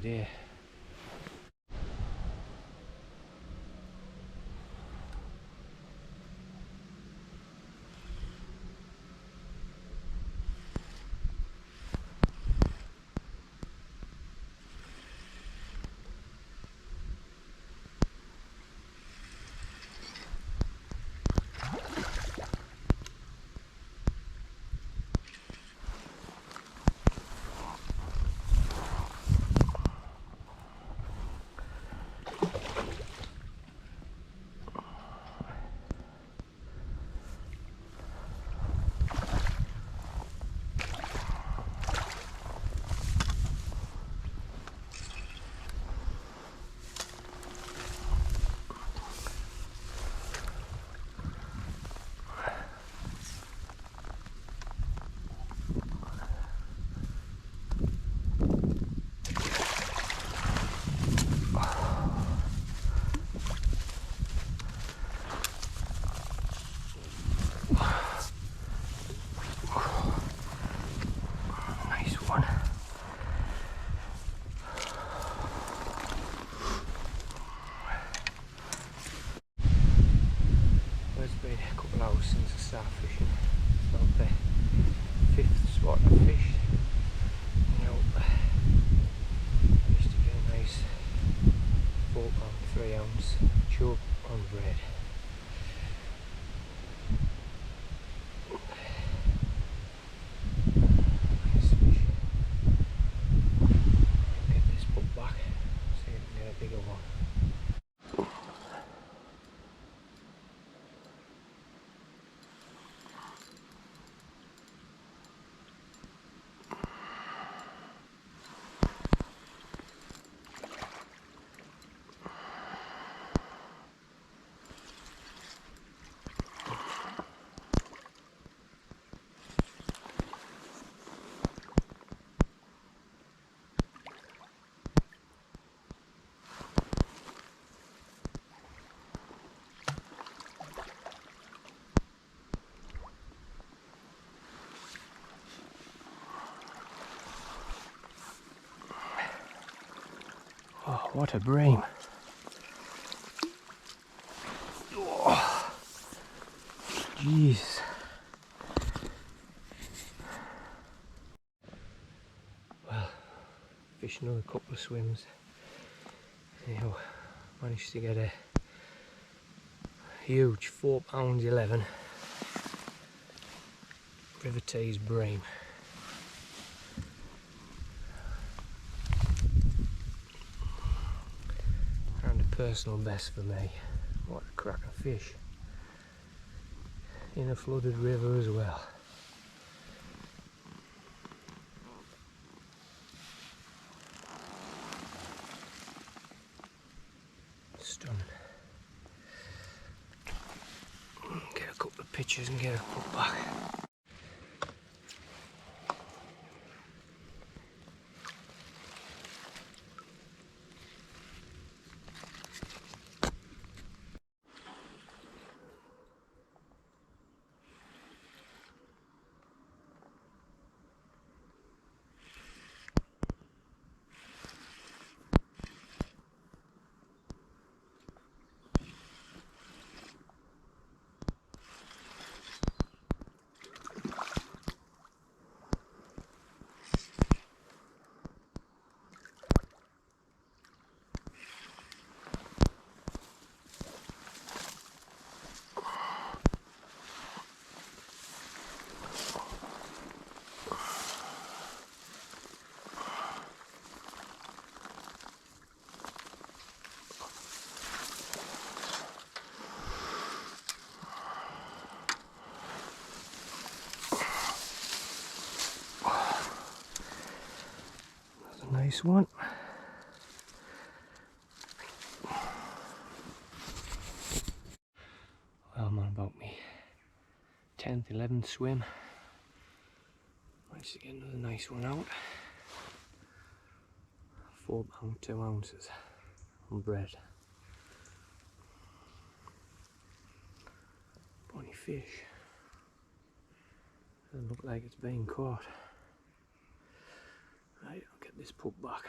day. Nice one. Well, it's been a couple of hours since I started fishing. It's about the 5th spot I fished. You know, managed to get a nice 4-pound 3-ounce chub on bread. Nice fish. Get this put back, see if we can get a bigger one. Oh, what a bream. Oh, jeez. Well, fished another couple of swims. Anyhow, managed to get a huge 4 pounds 11 River Tees bream. And a personal best for me. What a crack of fish. In a flooded river as well. Stunning. Get a couple of pictures and get a put back. Nice one. Well, I'm on about me 10th, 11th swim. Managed to get another nice one out. 4 pound 2 ounces on bread. Bonny fish. Doesn't look like it's being caught. Right, I'll get this put back.